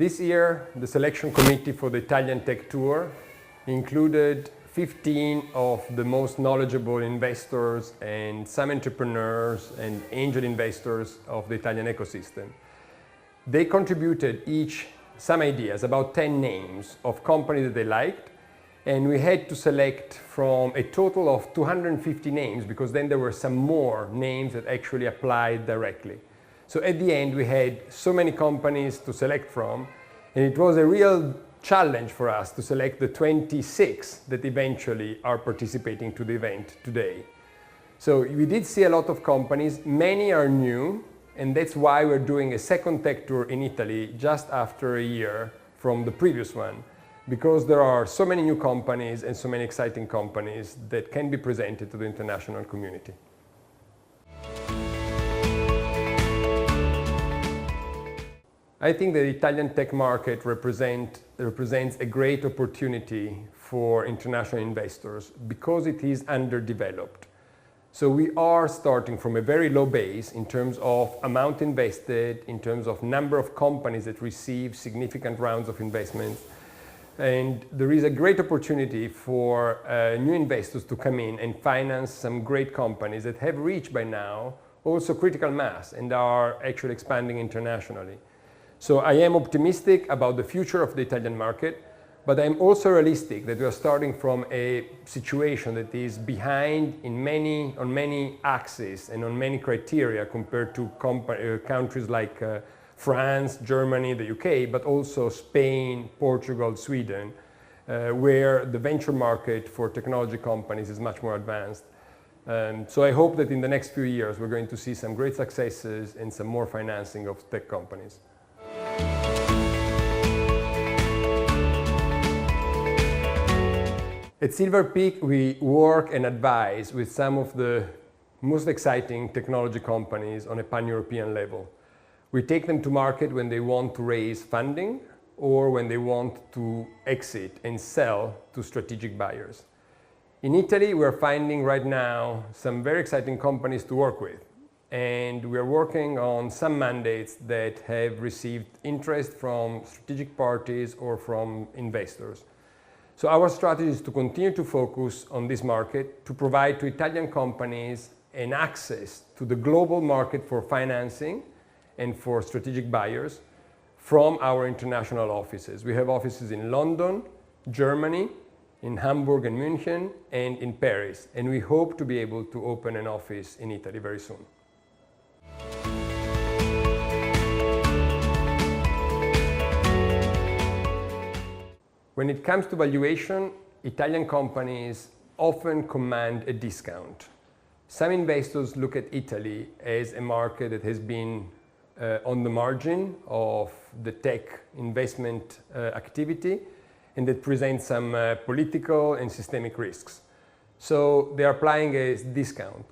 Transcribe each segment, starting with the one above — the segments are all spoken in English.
This year, the selection committee for the Italian Tech Tour included 15 of the most knowledgeable investors and some entrepreneurs and angel investors of the Italian ecosystem. They contributed each some ideas, about 10 names of companies that they liked, and we had to select from a total of 250 names, because then there were some more names that actually applied directly. So at the end, we had so many companies to select from, and it was a real challenge for us to select the 26 that eventually are participating to the event today. So we did see a lot of companies, many are new, and that's why we're doing a second tech tour in Italy just after a year from the previous one, because there are so many new companies and so many exciting companies that can be presented to the international community. I think the Italian tech market represents a great opportunity for international investors because it is underdeveloped. So we are starting from a very low base in terms of amount invested, in terms of number of companies that receive significant rounds of investments. And there is a great opportunity for new investors to come in and finance some great companies that have reached by now also critical mass and are actually expanding internationally. So I am optimistic about the future of the Italian market, but I'm also realistic that we are starting from a situation that is behind on many axes and on many criteria compared to countries like France, Germany, the UK, but also Spain, Portugal, Sweden, where the venture market for technology companies is much more advanced. So I hope that in the next few years we're going to see some great successes and some more financing of tech companies. At Silverpeak, we work and advise with some of the most exciting technology companies on a pan-European level. We take them to market when they want to raise funding or when they want to exit and sell to strategic buyers. In Italy, we're finding right now some very exciting companies to work with, and we're working on some mandates that have received interest from strategic parties or from investors. So our strategy is to continue to focus on this market, to provide to Italian companies an access to the global market for financing and for strategic buyers from our international offices. We have offices in London, Germany, in Hamburg and München, and in Paris. And we hope to be able to open an office in Italy very soon. When it comes to valuation, Italian companies often command a discount. Some investors look at Italy as a market that has been on the margin of the tech investment activity and that presents some political and systemic risks. So they are applying a discount.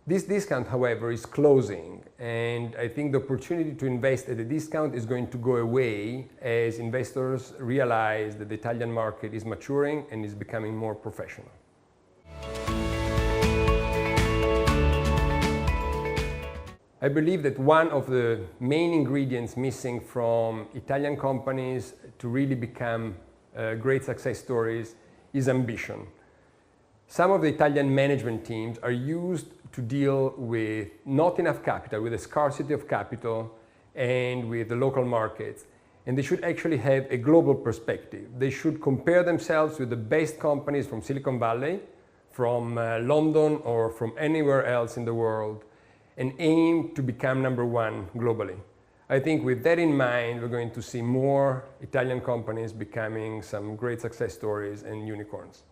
This discount, however, is closing, and I think the opportunity to invest at a discount is going to go away as investors realize that the Italian market is maturing and is becoming more professional. I believe that one of the main ingredients missing from Italian companies to really become great success stories is ambition. Some of the Italian management teams are used to deal with not enough capital, with a scarcity of capital and with the local markets. And they should actually have a global perspective. They should compare themselves with the best companies from Silicon Valley, from London, or from anywhere else in the world, and aim to become number one globally. I think with that in mind, we're going to see more Italian companies becoming some great success stories and unicorns.